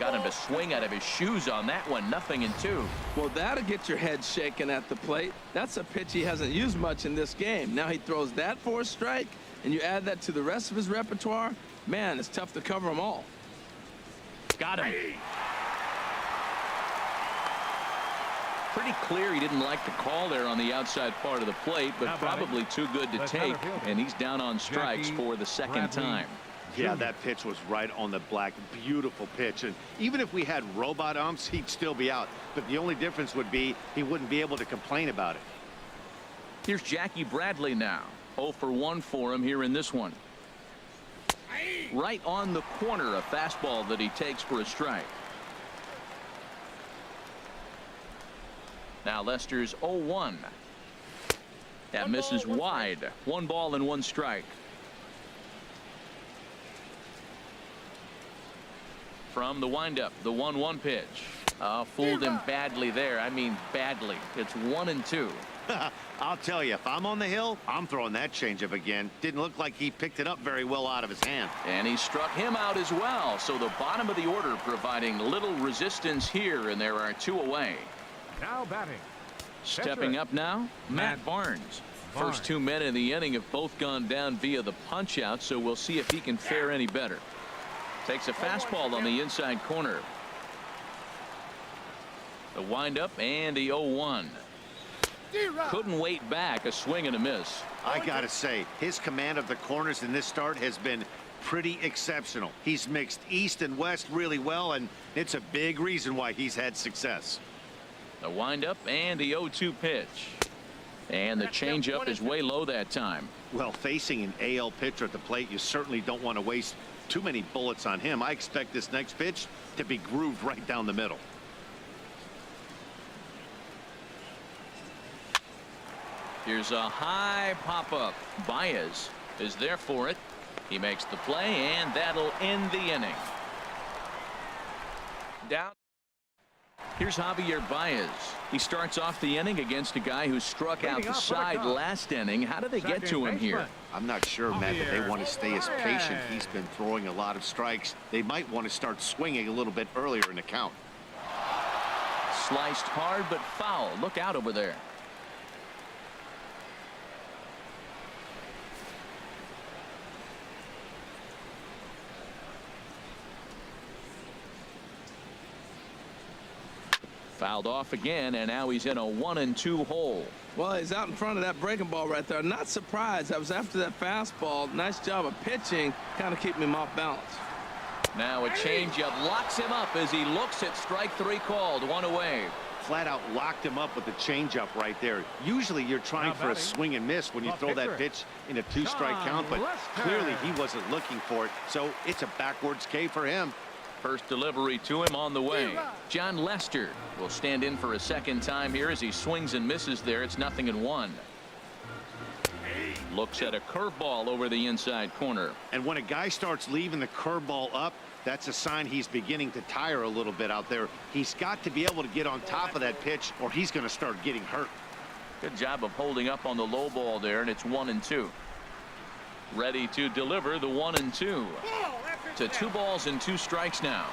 got him to swing out of his shoes on that one. 0-2. Well, that'll get your head shaking at the plate. That's a pitch he hasn't used much in this game. Now he throws that for a strike, and you add that to the rest of his repertoire. Man, it's tough to cover them all. Got him. Pretty clear he didn't like the call there on the outside part of the plate, but probably too good to take, and he's down on strikes for the second time. Yeah, that pitch was right on the black. Beautiful pitch. And even if we had robot umps, he'd still be out. But the only difference would be he wouldn't be able to complain about it. Here's Jackie Bradley now. 0 for 1 for him here in this one. Right on the corner, a fastball that he takes for a strike. Now Lester's 0-1. That misses wide. 1 ball and 1 strike. From the windup, the 1-1 pitch. Fooled him badly there. I mean badly. It's 1-2. I'll tell you, if I'm on the hill, I'm throwing that changeup again. Didn't look like he picked it up very well out of his hand. And he struck him out as well. So the bottom of the order providing little resistance here, and there are 2 away. Now batting. Stepping up now, Matt Barnes. First 2 men in the inning have both gone down via the punch out, so we'll see if he can fare any better. Takes a fastball on the inside corner. The windup and the 0-1. Couldn't wait back. A swing and a miss. I gotta say, his command of the corners in this start has been pretty exceptional. He's mixed east and west really well, and it's a big reason why he's had success. The windup and the 0-2 pitch. And the changeup is way low that time. Well, facing an AL pitcher at the plate, you certainly don't want to waste too many bullets on him. I expect this next pitch to be grooved right down the middle. Here's a high pop-up. Baez is there for it. He makes the play, and that'll end the inning. Down. Here's Javier Baez. He starts off the inning against a guy who struck out the side last inning. How did they get to him here? I'm not sure, Matt, but they want to stay as patient. He's been throwing a lot of strikes. They might want to start swinging a little bit earlier in the count. Sliced hard but foul. Look out over there. Fouled off again, and now he's in a 1-2 hole. Well, he's out in front of that breaking ball right there. Not surprised. I was after that fastball. Nice job of pitching, kind of keeping him off balance. Now a changeup locks him up as he looks at strike 3 called. 1 away. Flat out locked him up with the changeup right there. Usually you're trying for a swing and miss when you throw that pitch in a 2-strike count, but clearly he wasn't looking for it, so it's a backwards K for him. First delivery to him on the way. John Lester will stand in for a second time here as he swings and misses there. It's 0-1. Looks at a curveball over the inside corner. And when a guy starts leaving the curveball up, that's a sign he's beginning to tire a little bit out there. He's got to be able to get on top of that pitch, or he's going to start getting hurt. Good job of holding up on the low ball there, and it's 1-2. Ready to deliver the 1-2. To 2 balls and 2 strikes now.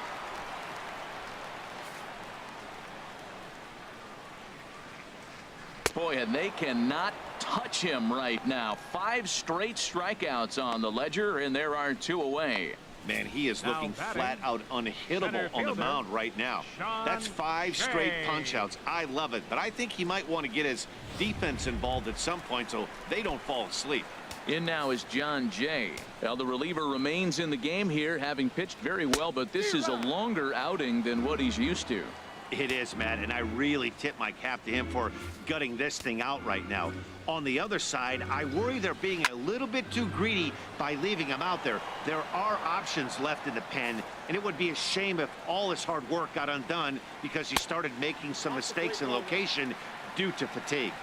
Boy, and they cannot touch him right now. 5 straight strikeouts on the ledger, and there are 2 away. Man, he is looking flat out unhittable on the mound right now. That's 5 straight punch outs. I love it, but I think he might want to get his defense involved at some point so they don't fall asleep. In now is John Jay. Well, the reliever remains in the game here, having pitched very well, but this is a longer outing than what he's used to. It is, Matt, and I really tip my cap to him for gutting this thing out right now. On the other side, I worry they're being a little bit too greedy by leaving him out there. There are options left in the pen, and it would be a shame if all his hard work got undone because he started making some mistakes in location due to fatigue.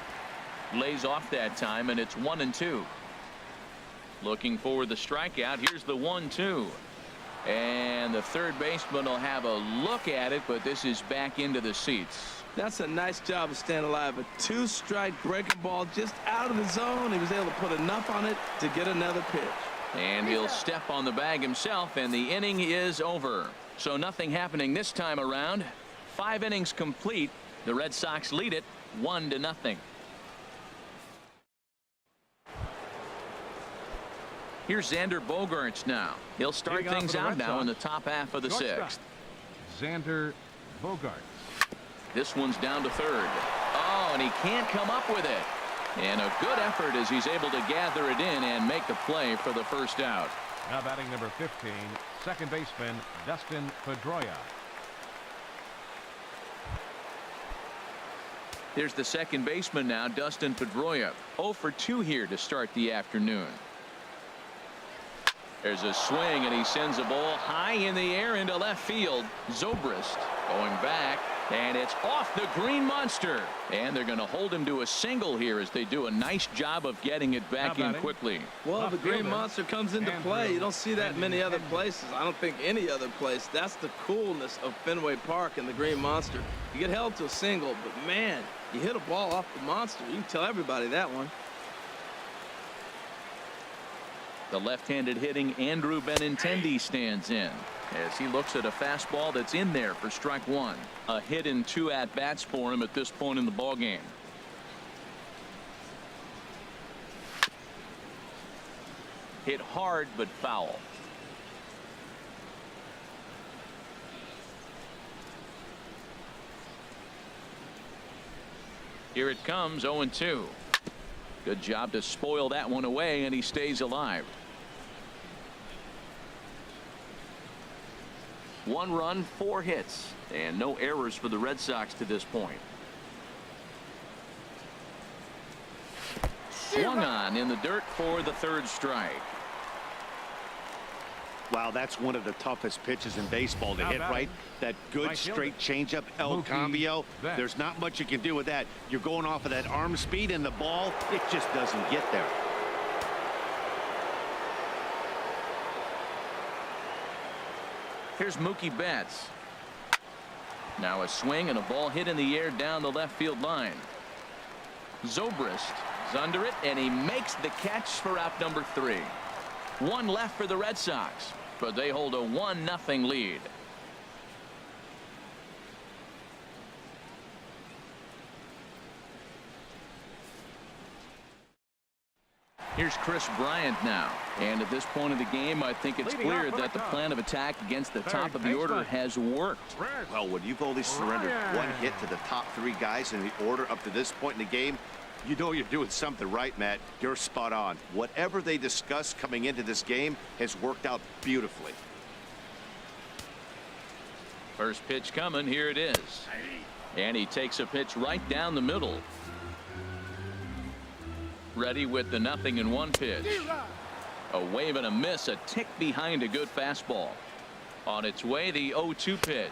Lays off that time, and it's 1-2. Looking for the strikeout. Here's the 1-2. And the third baseman will have a look at it, but this is back into the seats. That's a nice job of staying alive. A 2-strike breaking ball just out of the zone. He was able to put enough on it to get another pitch. And he'll step on the bag himself, and the inning is over. So nothing happening this time around. 5 innings complete. The Red Sox lead it 1-0. Here's Xander Bogaerts now. He'll start things out now in the top half of the 6th. Xander Bogaerts. This one's down to 3rd. Oh, and he can't come up with it. And a good effort as he's able to gather it in and make the play for the first out. Now batting number 15, second baseman Dustin Pedroia. There's the second baseman now, Dustin Pedroia. 0 for 2 here to start the afternoon. There's a swing, and he sends a ball high in the air into left field. Zobrist going back, and it's off the green monster. And they're going to hold him to a single here as they do a nice job of getting it back in quickly. Well, the green monster comes into play. You don't see that many other places. I don't think any other place. That's the coolness of Fenway Park and the green monster. You get held to a single, but man, you hit a ball off the monster. You can tell everybody that one. The left-handed hitting Andrew Benintendi stands in as he looks at a fastball that's in there for strike 1. A hit in 2 at-bats for him at this point in the ballgame. Hit hard but foul. Here it comes, 0-2. Good job to spoil that one away, and he stays alive. 1 run, 4 hits, and no errors for the Red Sox to this point. Swung on in the dirt for the 3rd strike. Wow, that's one of the toughest pitches in baseball to hit, right? That good straight changeup, El Cambio. There's not much you can do with that. You're going off of that arm speed, and the ball, it just doesn't get there. Here's Mookie Betts. Now a swing and a ball hit in the air down the left field line. Zobrist is under it, and he makes the catch for out number 3. 1 left for the Red Sox, but they hold a 1-0 lead. Here's Chris Bryant now, and at this point of the game, I think it's clear that the plan of attack against the top of the order has worked. Well, when you've only surrendered 1 hit to the top 3 guys in the order up to this point in the game, you know you're doing something right, Matt. You're spot on. Whatever they discussed coming into this game has worked out beautifully. First pitch coming. Here it is. And he takes a pitch right down the middle. Ready with the 0-1 pitch. A wave and a miss, a tick behind a good fastball. On its way, the 0-2 pitch.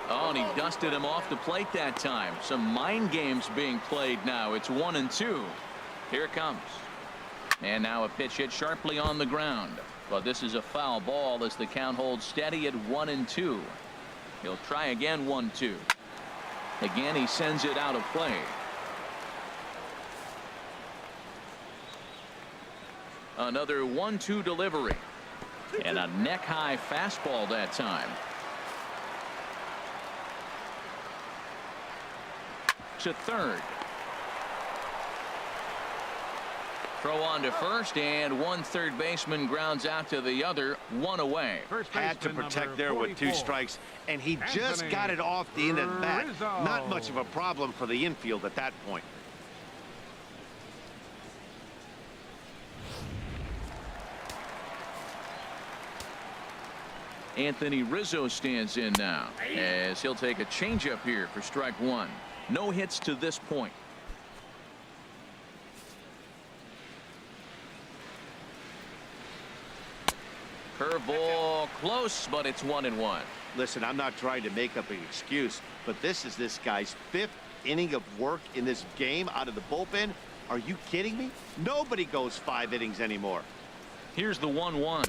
Oh, and he dusted him off the plate that time. Some mind games being played now. It's 1-2. Here it comes. And now a pitch hit sharply on the ground. But this is a foul ball as the count holds steady at 1-2. He'll try again, 1-2. Again, he sends it out of play. Another 1-2 delivery. And a neck-high fastball that time. To 3rd. Throw on to 1st, and 1 third baseman grounds out to the other, 1 away. Had to protect there with 2 strikes, and he just got it off the end of the bat. Not much of a problem for the infield at that point. Anthony Rizzo stands in now as he'll take a changeup here for strike 1. No hits to this point. Curveball close, but it's 1-1. Listen, I'm not trying to make up an excuse, but this is this guy's 5th inning of work in this game out of the bullpen. Are you kidding me? Nobody goes 5 innings anymore. Here's the 1-1.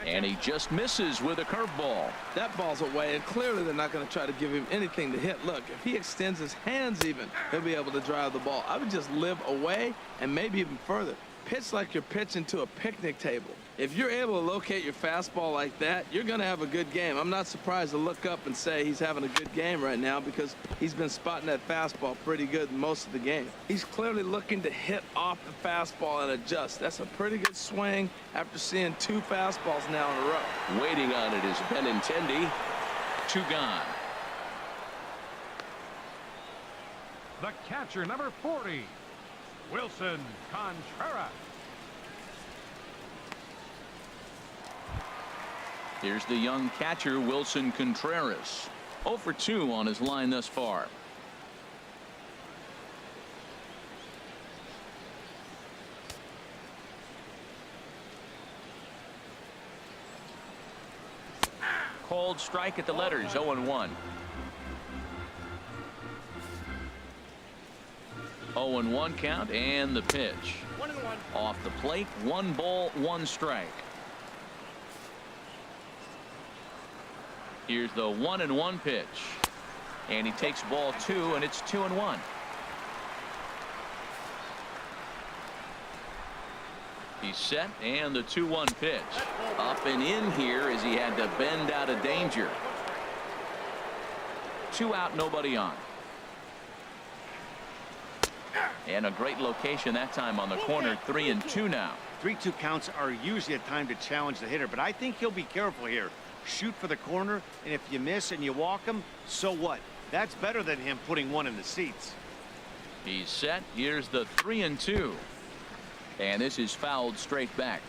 And he just misses with a curveball. That ball's away, and clearly they're not going to try to give him anything to hit. Look, if he extends his hands even, he'll be able to drive the ball. I would just live away and maybe even further. pitch like you're pitching to a picnic table. If you're able to locate your fastball like that, you're going to have a good game. I'm not surprised to look up and say he's having a good game right now because he's been spotting that fastball pretty good most of the game. He's clearly looking to hit off the fastball and adjust. That's a pretty good swing after seeing 2 fastballs now in a row. Waiting on it is Benintendi. 2 gone. The catcher, number 40, Wilson Contreras. Here's the young catcher, Wilson Contreras. 0 for 2 on his line thus far. Called strike at the letters, 0-1. 0-1 count, and the pitch. 1-1. Off the plate, 1 ball, 1 strike. Here's the 1-1 pitch. And he takes ball 2, and it's 2-1. He's set, and the 2-1 pitch. Up and in here as he had to bend out of danger. 2 out, nobody on. And a great location that time on the corner. 3-2 now. 3-2 counts are usually a time to challenge the hitter, but I think he'll be careful here. Shoot for the corner, and if you miss and you walk him, so what? That's better than him putting 1 in the seats. He's set. Here's the 3-2. And this is fouled straight back.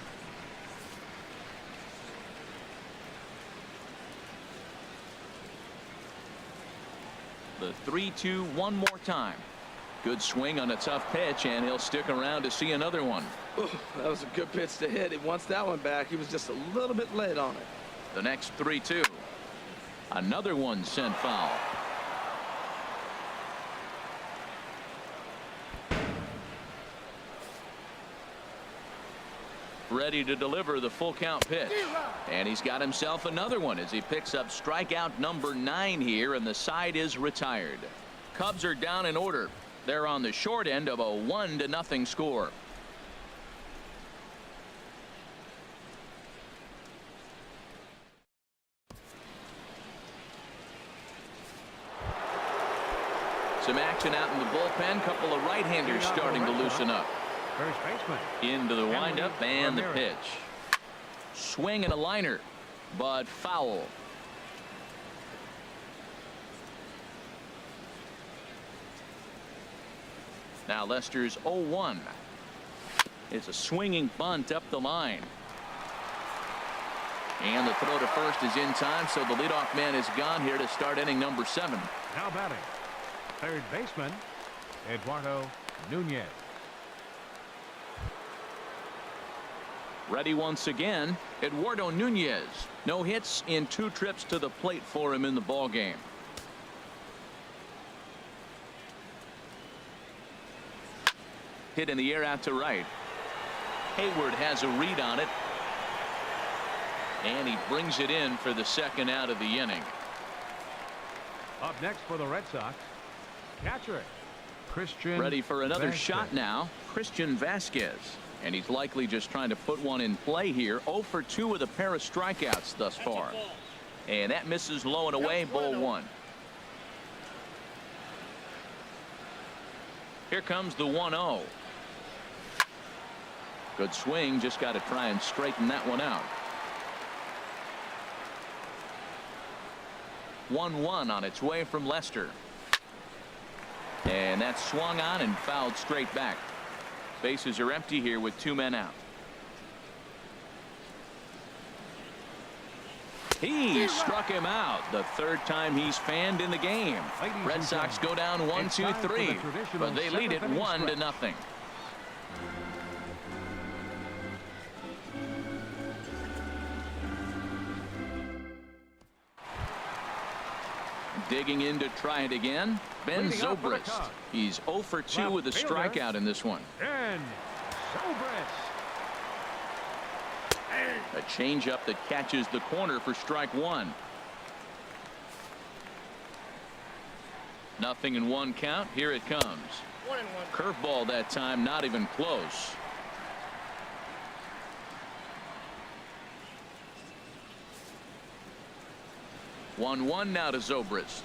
The 3-2 one more time. Good swing on a tough pitch, and he'll stick around to see another one. Ooh, that was a good pitch to hit. He wants that one back. He was just a little bit late on it. The next 3-2. Another one sent foul. Ready to deliver the full count pitch. And he's got himself another one as he picks up strikeout number 9 here, and the side is retired. Cubs are down in order. They're on the short end of a 1-0 score. Some action out in the bullpen. Couple of right-handers starting to loosen up. First baseman. Into the windup and the pitch. Swing and a liner, but foul. Now Lester's 0-1. It's a swinging bunt up the line. And the throw to first is in time, so the leadoff man is gone here to start inning number 7. Now batting, third baseman, Eduardo Nunez. Ready once again, Eduardo Nunez. No hits in 2 trips to the plate for him in the ball game. Hit in the air out to right. Hayward has a read on it. And he brings it in for the second out of the inning. Up next for the Red Sox, catcher Christian. Ready for another Vasquez. shot now, Christian Vasquez. And he's likely just trying to put one in play here. 0 for 2 with a pair of strikeouts thus far. And that misses low and away, ball 1. Here comes the 1-0. Good swing, just got to try and straighten that one out. 1-1 on its way from Lester. And that's swung on and fouled straight back. Bases are empty here with 2 men out. He struck him out. The 3rd time he's fanned in the game. Red Sox go down 1-2-3, but they lead it 1-0. Digging in to try it again, Ben Zobrist. He's 0 for 2 with a strikeout in this one. And Zobrist. A changeup that catches the corner for strike 1. 0-1 count. Here it comes. 1-1. Curveball that time, not even close. 1-1 now to Zobrist.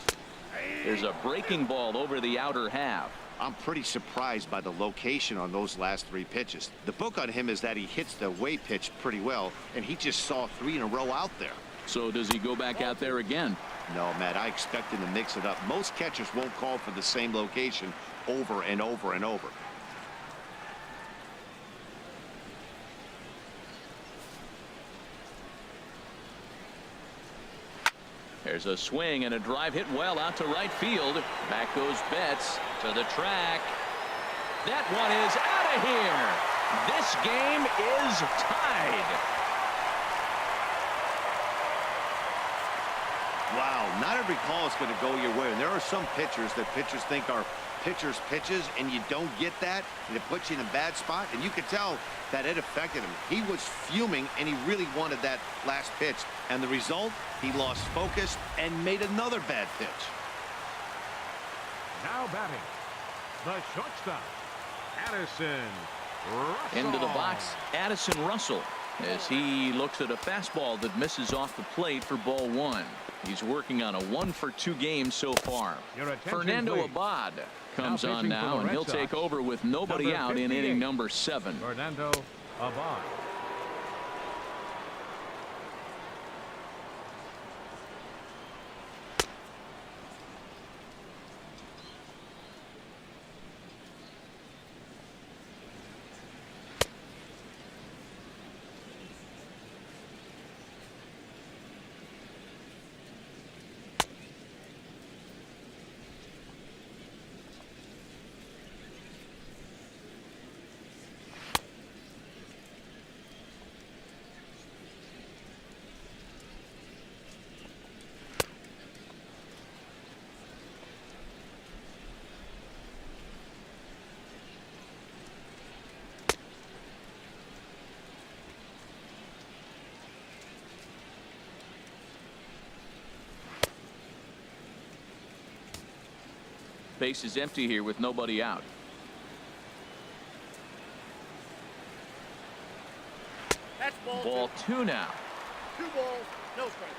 There's a breaking ball over the outer half. I'm pretty surprised by the location on those last 3 pitches. The book on him is that he hits the away pitch pretty well, and he just saw 3 in a row out there. So does he go back out there again? No, Matt, I expect him to mix it up. Most catchers won't call for the same location over and over and over. There's a swing and a drive hit well out to right field. Back goes Betts to the track. That one is out of here. This game is tied. Wow, not every call is going to go your way. And there are some pitchers that pitchers think are pitchers' pitches, and you don't get that, and it puts you in a bad spot. And you could tell that it affected him. He was fuming, and he really wanted that last pitch. And the result, he lost focus and made another bad pitch. Now batting, the shortstop, Addison Russell. Into the box, Addison Russell, as he looks at a fastball that misses off the plate for ball 1. He's working on a 1-for-2 game so far. Fernando please. Abad comes Now on now, and he'll Sox, take over with nobody number out in 58. inning number 7. Fernando Abad. Base is empty here with nobody out. That's Ball 2 now. 2 balls, no strikes.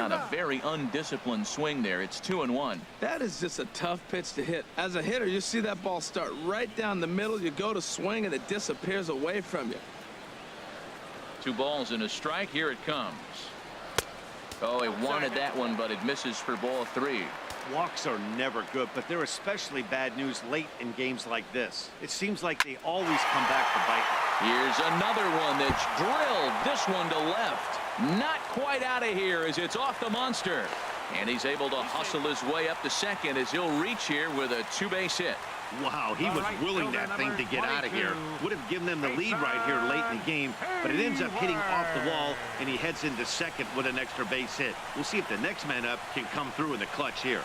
On a very undisciplined swing there. It's 2-1. That is just a tough pitch to hit. As a hitter, you see that ball start right down the middle. You go to swing, and it disappears away from you. 2 balls and a strike. Here it comes. Oh, he wanted that one, but it misses for ball 3. Walks are never good, but they're especially bad news late in games like this. It seems like they always come back to bite. Here's another one that's drilled. This one to left. Not quite out of here as it's off the monster. And he's able to hustle his way up to second as he'll reach here with a 2-base hit. Wow, he was willing that thing to get out of here. Would have given them the lead right here late in the game, but it ends up hitting off the wall, and he heads into second with an extra base hit. We'll see if the next man up can come through in the clutch here.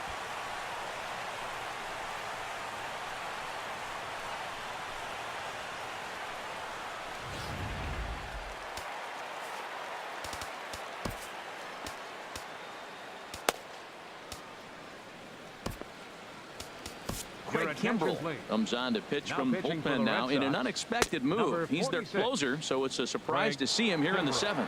Craig Kimbrell comes on to pitch from the bullpen now in an unexpected move. He's their closer, so it's a surprise to see him here in the 7th.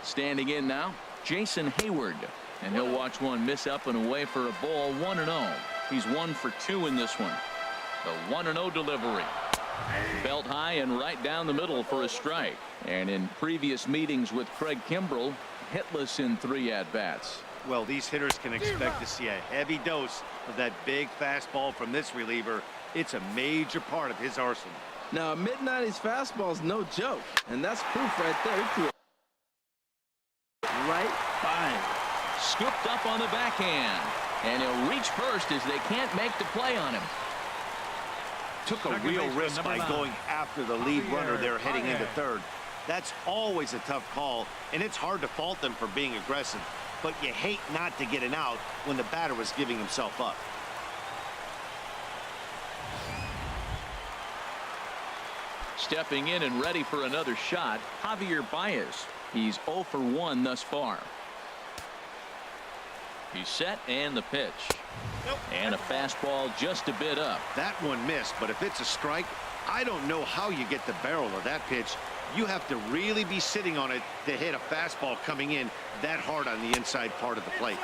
Standing in now, Jason Hayward, and he'll watch one miss up and away for a ball. 1-0. He's 1 for 2 in this one. The 1-0 delivery. Belt high and right down the middle for a strike. And in previous meetings with Craig Kimbrell, hitless in 3 at-bats. Well, these hitters can expect to see a heavy dose of that big fastball from this reliever. It's a major part of his arsenal. Now, a mid-90s fastball is no joke, and that's proof right there. He threw it right by him. Scooped up on the backhand, and he'll reach first as they can't make the play on him. Took a real risk by going after the lead runner there heading into third. That's always a tough call, and it's hard to fault them for being aggressive. But you hate not to get an out when the batter was giving himself up. Stepping in and ready for another shot, Javier Baez. He's 0 for 1 thus far. He's set, and the pitch. And a fastball just a bit up. That one missed, but if it's a strike, I don't know how you get the barrel of that pitch. You have to really be sitting on it to hit a fastball coming in that hard on the inside part of the plate.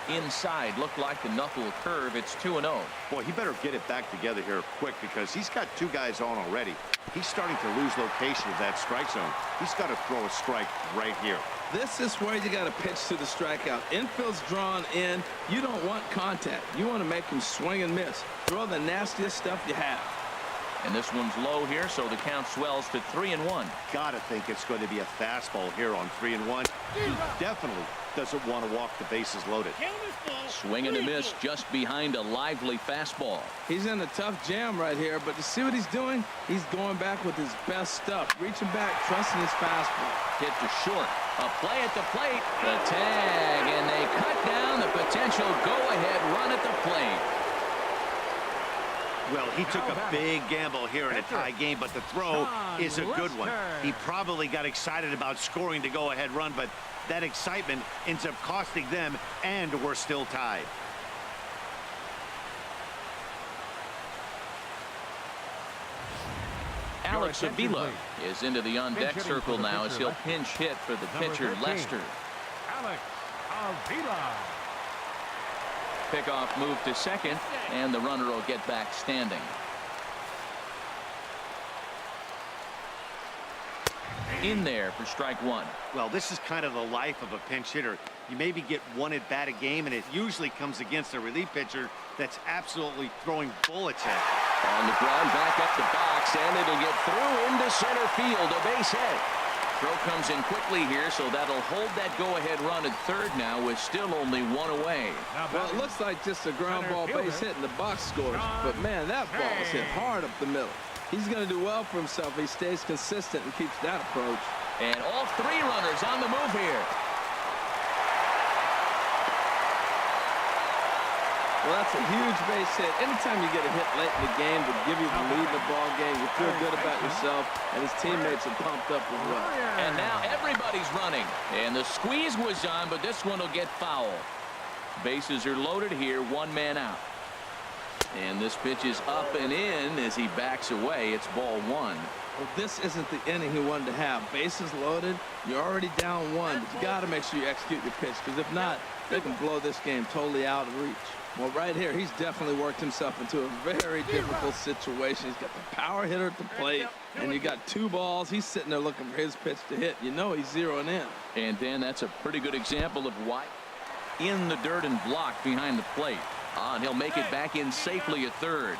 Inside, looked like the knuckle curve. It's 2-0. Boy, he better get it back together here quick because he's got 2 guys on already. He's starting to lose location of that strike zone. He's got to throw a strike right here. This is where you got to pitch to the strikeout. Infield's drawn in. You don't want contact. You want to make him swing and miss. Throw the nastiest stuff you have. And this one's low here, so the count swells to 3-1. Gotta think it's going to be a fastball here on 3-1. He definitely doesn't want to walk the bases loaded. Swing and a miss just behind a lively fastball. He's in a tough jam right here, but to see what he's doing, he's going back with his best stuff. Reaching back, trusting his fastball. Hit to short. A play at the plate. The tag, and they cut down the potential go-ahead run at the plate. Well, he took a big gamble here in a tie game, but the throw is a good one. He probably got excited about scoring the go-ahead run, but that excitement ends up costing them, and we're still tied. Alex Avila is into the on-deck circle now as he'll pinch hit for the pitcher, Lester. Alex Avila. Pickoff move to second, and the runner will get back standing. In there for strike 1. Well, this is kind of the life of a pinch hitter. You maybe get 1 at bat a game, and it usually comes against a relief pitcher that's absolutely throwing bullets at it. On the ground, back up the box, and it'll get through into center field, a base hit. Throw comes in quickly here, so that'll hold that go-ahead run at third now with still only 1 away. Well, it looks like just a ground ball base hit and the box scores. But, man, that ball is hit hard up the middle. He's going to do well for himself if he stays consistent and keeps that approach. And all 3 runners on the move here. Well, that's a huge base hit. Anytime you get a hit late in the game to give you the lead in the ball game, you feel good about yourself, and his teammates are pumped up as well. And now everybody's running. And the squeeze was on, but this one will get foul. Bases are loaded here, 1 man out. And this pitch is up and in as he backs away. It's ball 1. Well, this isn't the inning he wanted to have. Bases loaded, you're already down 1, but you got to make sure you execute your pitch, because if not, they can blow this game totally out of reach. Well, right here, he's definitely worked himself into a very difficult situation. He's got the power hitter at the plate, and you got 2 balls. He's sitting there looking for his pitch to hit. You know he's zeroing in. And, Dan, that's a pretty good example of why in the dirt and blocked behind the plate. And he'll make it back in safely at third.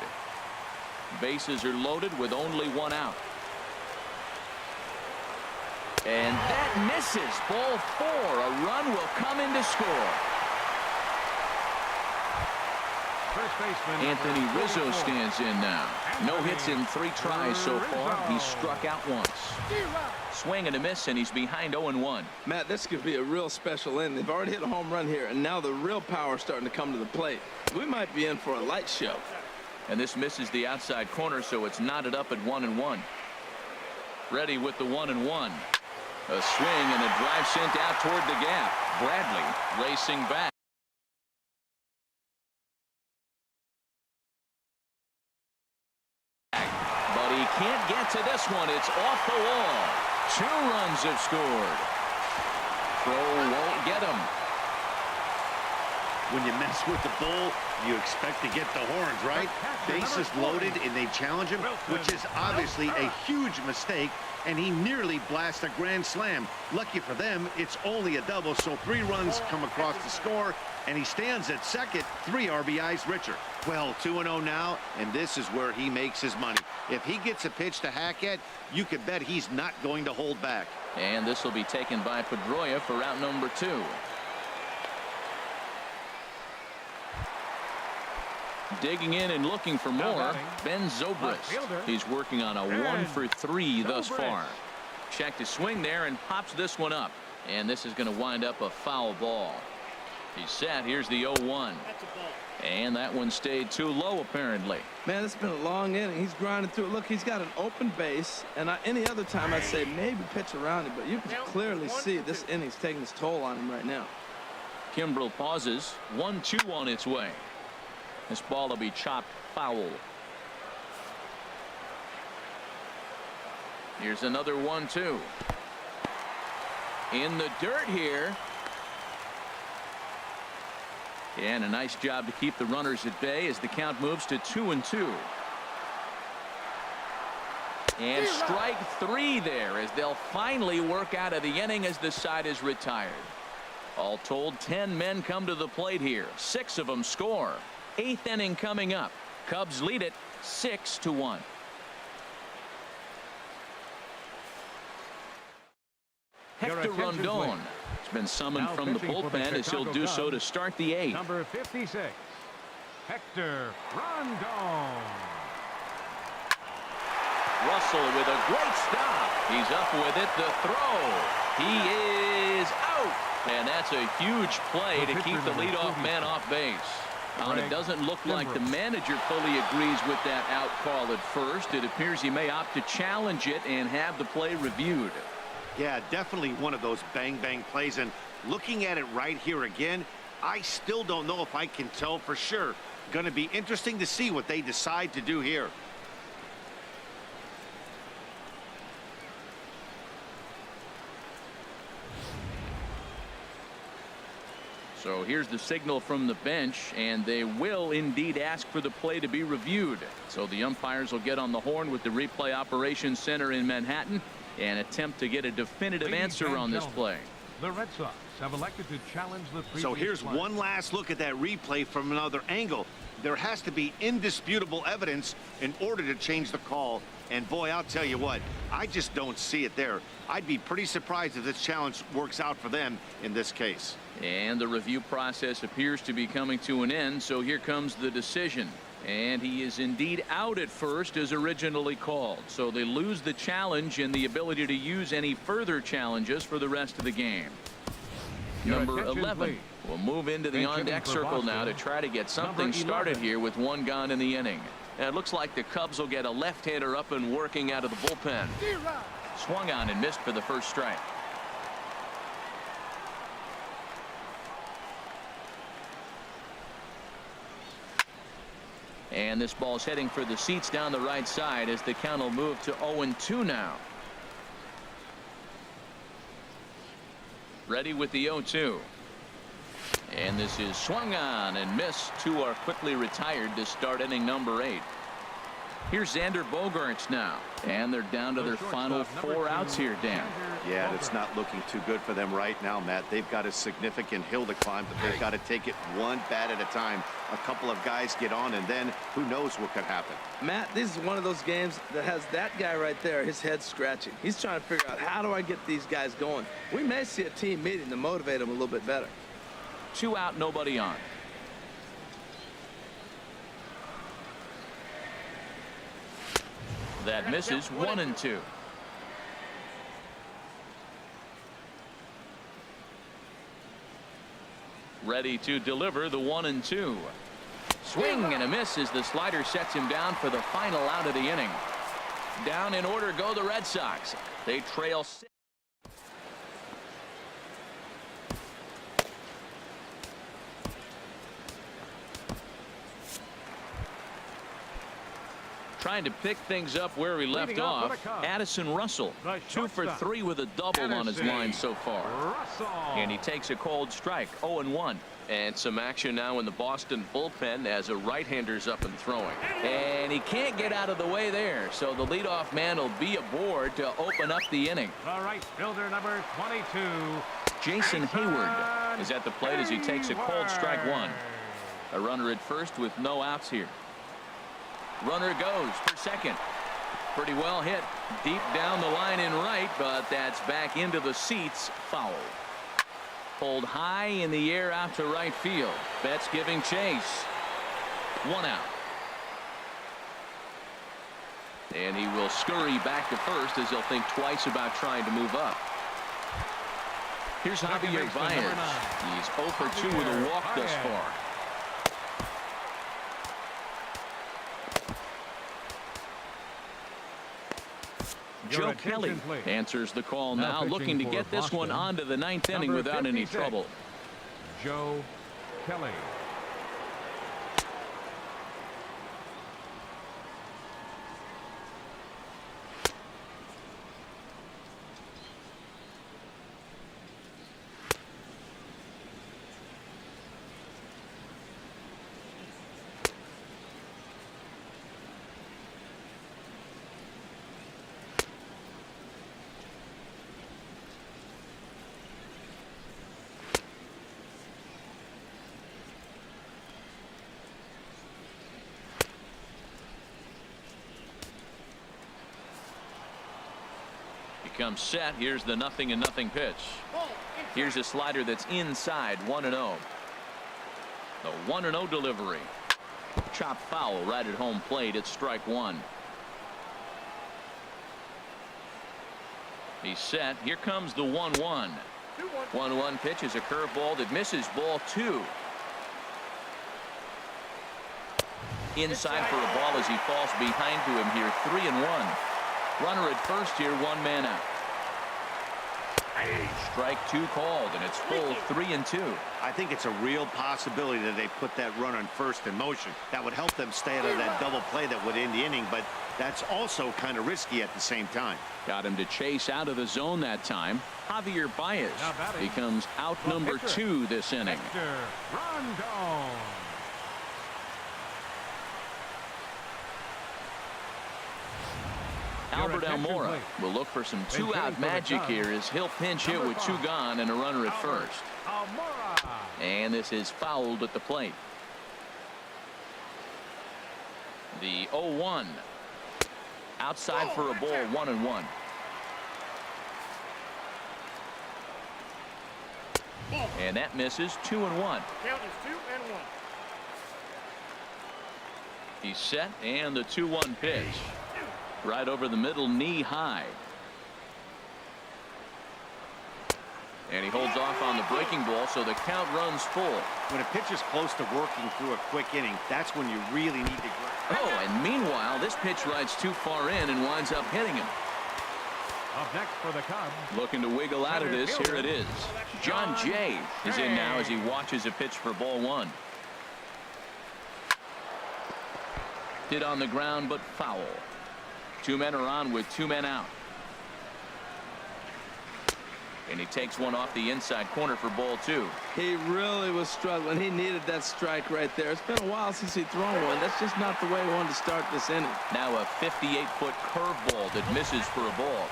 Bases are loaded with only 1 out. And that misses. Ball 4. A run will come in to score. Anthony Rizzo stands in now. No hits in 3 tries so far. He's struck out once. Swing and a miss, and he's behind 0-1. Matt, this could be a real special inning. They've already hit a home run here, and now the real power is starting to come to the plate. We might be in for a light show. And this misses the outside corner, so it's knotted up at 1-1. Ready with the 1-1. A swing and a drive sent out toward the gap. Bradley racing back. But he can't get to this one. It's off the wall. 2 runs have scored. Throw won't get him. When you mess with the bull, you expect to get the horns, right? Bases loaded, and they challenge him, which is obviously a huge mistake, and he nearly blasts a grand slam. Lucky for them, it's only a double, so 3 runs come across the score, and he stands at second, 3 RBIs richer. Well, 2-0 now, and this is where he makes his money. If he gets a pitch to hack at, you could bet he's not going to hold back. And this will be taken by Pedroia for out number 2. Digging in and looking for more, Ben Zobrist. He's working on a 1 for 3 thus far. Checked his swing there and pops this one up. And this is going to wind up a foul ball. He's set. Here's the 0-1. And that one stayed too low, apparently. Man, it's been a long inning. He's grinding through it. Look, he's got an open base. And any other time I'd say maybe pitch around him. But you can clearly see this inning's taking its toll on him right now. Kimbrel pauses. 1-2 on its way. This ball will be chopped foul. Here's another 1-2. In the dirt here. And a nice job to keep the runners at bay as the count moves to 2-2. And strike 3 there as they'll finally work out of the inning as the side is retired. All told, 10 men come to the plate here. 6 of them score. 8th inning coming up. Cubs lead it 6-1. Hector Rondon has been summoned from the bullpen as he'll do so to start the 8th. Number 56, Hector Rondon. Russell with a great stop. He's up with it. The throw. He is out. And that's a huge play to keep the leadoff man off base. And it doesn't look like the manager fully agrees with that out call at first. It appears he may opt to challenge it and have the play reviewed. Yeah, definitely one of those bang-bang plays. And looking at it right here again, I still don't know if I can tell for sure. Going to be interesting to see what they decide to do here. So here's the signal from the bench, and they will indeed ask for the play to be reviewed. So the umpires will get on the horn with the replay operations center in Manhattan and attempt to get a definitive answer on this play. The Red Sox have elected to challenge the previous So here's play. one last look at that replay from another angle. There has to be indisputable evidence in order to change the call. And boy, I'll tell you what, I just don't see it there. I'd be pretty surprised if this challenge works out for them in this case. And the review process appears to be coming to an end, so here comes the decision. And he is indeed out at first as originally called. So they lose the challenge and the ability to use any further challenges for the rest of the game. Number 11 will move into the on-deck circle now to try to get something started here with 1 gone in the inning. And it looks like the Cubs will get a left-hander up and working out of the bullpen. Swung on and missed for the first strike. And this ball's heading for the seats down the right side as the count will move to 0-2 now. Ready with the 0-2. And this is swung on and missed. 2 are quickly retired to start inning number 8. Here's Xander Bogaerts now. And they're down to their final 4 outs here, Dan. Yeah, it's not looking too good for them right now, Matt. They've got a significant hill to climb, but they've got to take it one bat at a time. A couple of guys get on, and then who knows what could happen. Matt, this is one of those games that has that guy right there, his head scratching. He's trying to figure out, how do I get these guys going? We may see a team meeting to motivate them a little bit better. 2 out, nobody on. That misses. 1-2. Ready to deliver the 1-2. Swing and a miss as the slider sets him down for the final out of the inning. Down in order go the Red Sox. They trail 6. trying to pick things up where we left Leading off off. with a Cub. Addison Russell, The 2 for shortstop. 3 with a double on his Anderson. line so far. Russell. And he takes a cold strike, 0-1. And some action now in the Boston bullpen as a right-hander's up and throwing. And he can't get out of the way there. So the leadoff man will be aboard to open up the inning. The right fielder, number 22. Jason Hayward is at the plate as he takes a cold strike 1. A runner at first with no outs here. Runner goes for second. Pretty well hit deep down the line in right, but that's back into the seats. Foul. Pulled high in the air out to right field. Betts giving chase. 1 out. And he will scurry back to first as he'll think twice about trying to move up. Here's Javier Baez. He's 0 for 2 with a walk thus far. Joe Kelly answers the call now, looking to get this one onto the 9th inning without any trouble. Joe Kelly. Comes set. Here's the 0-0 pitch. Here's a slider that's inside. 1-0. The 1-0 delivery. Chop foul right at home plate. It's strike 1. He's set. Here comes the 1-1. 1-1 pitch is a curveball that misses ball 2. Inside for a ball as he falls behind to him here. 3-1. Runner at first here, 1 man out. Strike 2 called, and it's full 3-2. I think it's a real possibility that they put that runner on first in motion. That would help them stay out of that double play that would end the inning, but that's also kind of risky at the same time. Got him to chase out of the zone that time. Javier Baez becomes out number 2 this inning. Rondon. Albert Almora will look for some 2-out magic here as he'll pinch hit with 2 gone and a runner at first. And this is fouled at the plate. The 0-1. Outside for a ball, 1-1. And that misses. 2-1. Count is 2-1. He's set, and the 2-1 pitch. Right over the middle, knee high. And he holds off on the breaking ball, so the count runs full. When a pitcher's close to working through a quick inning, that's when you really need to grab. Oh, and meanwhile, this pitch rides too far in and winds up hitting him. Up next for the Cubs. Looking to wiggle out of this. Here it is. John Jay is in now as he watches a pitch for ball 1. Hit on the ground, but foul. 2 men are on with 2 men out. And he takes one off the inside corner for ball 2. He really was struggling. He needed that strike right there. It's been a while since he thrown one. That's just not the way he wanted to start this inning. Now a 58-foot curveball that misses for a ball.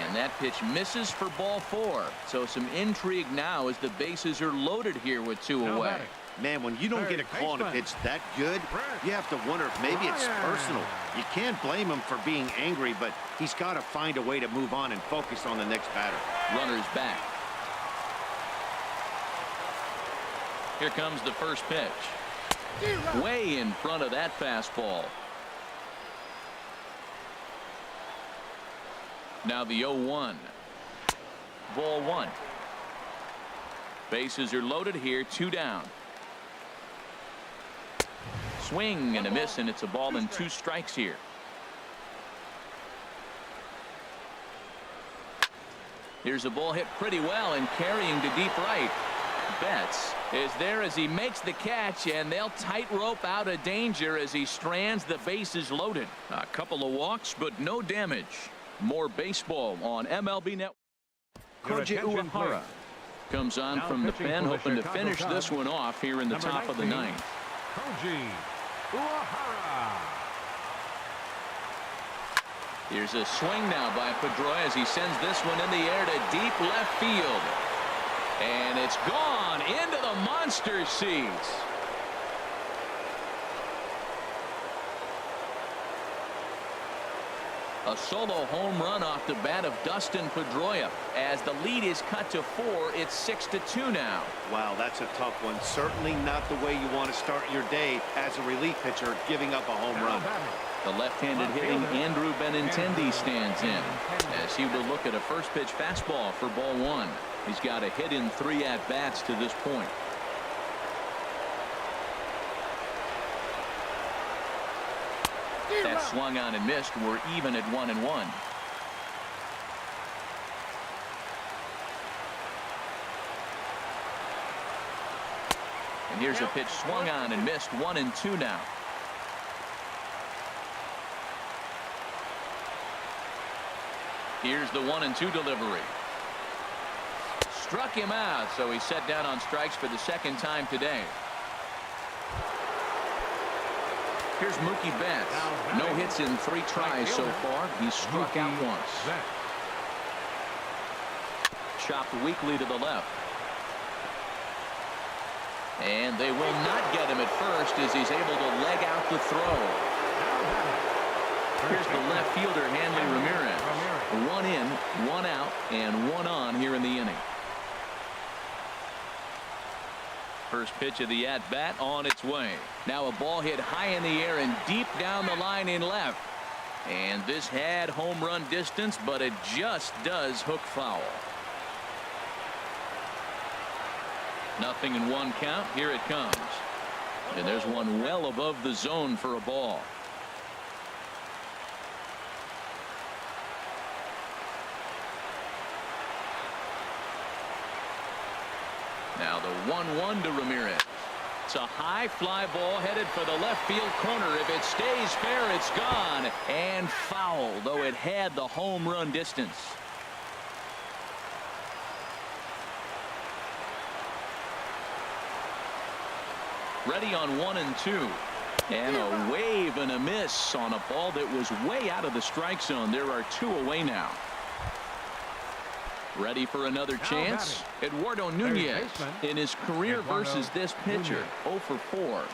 And that pitch misses for ball 4. So some intrigue now as the bases are loaded here with 2 away. Man, when you don't get a call on a pitch that good, you have to wonder if maybe it's personal. You can't blame him for being angry, but he's got to find a way to move on and focus on the next batter. Runner's back. Here comes the first pitch. Way in front of that fastball. Now the 0-1. Ball 1. Bases are loaded here, 2 down. Swing and a miss, and it's a ball and 2 strikes here. Here's a ball hit pretty well and carrying to deep right. Betts is there as he makes the catch, and they'll tightrope out of danger as he strands the bases loaded. A couple of walks, but no damage. More baseball on MLB Network. Koji Uehara comes on from the pen, hoping to finish this one off here in the top of the ninth. Koji Uehara. Here's a swing now by Pedroia as he sends this one in the air to deep left field. And it's gone into the monster seats. A solo home run off the bat of Dustin Pedroia. As the lead is cut to 4, it's 6-2 now. Wow, that's a tough one. Certainly not the way you want to start your day as a relief pitcher, giving up a home run. The left-handed hitting Andrew Benintendi stands in as he will look at a first pitch fastball for ball 1. He's got a hit in 3 at-bats to this point. That swung on and missed. We're even at 1-1. And here's a pitch swung on and missed. 1-2 now. Here's the 1-2 delivery. Struck him out, so he's set down on strikes for the second time today. Here's Mookie Betts. No hits in 3 tries so far. He's struck out once. Chopped weakly to the left. And they will not get him at first as he's able to leg out the throw. Here's the left fielder, Hanley Ramirez. 1 in, 1 out, and 1 on here in the inning. First pitch of the at-bat on its way. Now a ball hit high in the air and deep down the line in left. And this had home run distance, but it just does hook foul. Nothing in 1 count. Here it comes. And there's one well above the zone for a ball. Now the 1-1 to Ramirez. It's a high fly ball headed for the left field corner. If it stays fair, it's gone. And foul, though it had the home run distance. Ready on 1-2. And a wave and a miss on a ball that was way out of the strike zone. There are 2 away now. Ready for another chance? Eduardo Nunez in his career versus this pitcher. 0 for 4.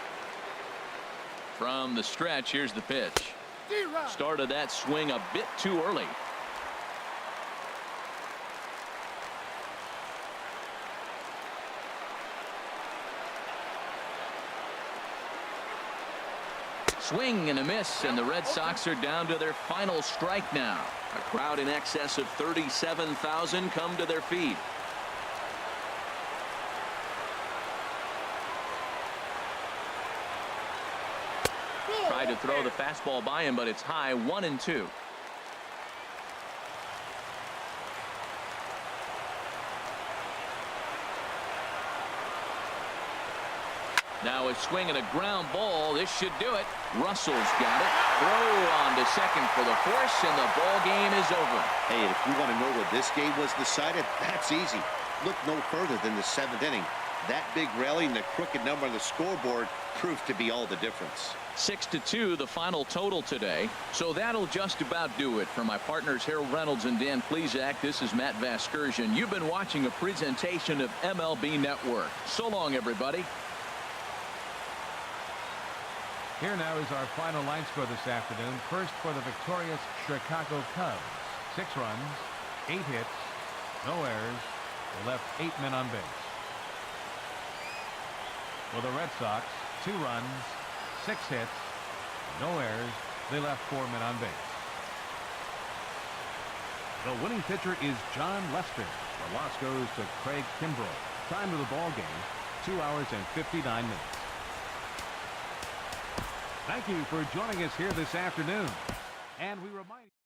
From the stretch, here's the pitch. Started that swing a bit too early. Swing and a miss, and the Red Sox are down to their final strike now. A crowd in excess of 37,000 come to their feet. Tried to throw the fastball by him, but it's high. 1-2. Now a swing and a ground ball. This should do it. Russell's got it. Throw on to second for the force, and the ball game is over. Hey, if you want to know where this game was decided, that's easy. Look no further than the 7th inning. That big rally and the crooked number on the scoreboard proved to be all the difference. 6-2 the final total today. So that'll just about do it. For my partners Harold Reynolds and Dan Plesac, this is Matt Vasgersian. You've been watching a presentation of MLB Network. So long, everybody. Here now is our final line score this afternoon. First for the victorious Chicago Cubs. 6 runs, 8 hits, no errors. They left 8 men on base. For the Red Sox, 2 runs, 6 hits, no errors. They left 4 men on base. The winning pitcher is John Lester. The loss goes to Craig Kimbrell. Time of the ball game, 2 hours and 59 minutes. Thank you for joining us here this afternoon. And we remind you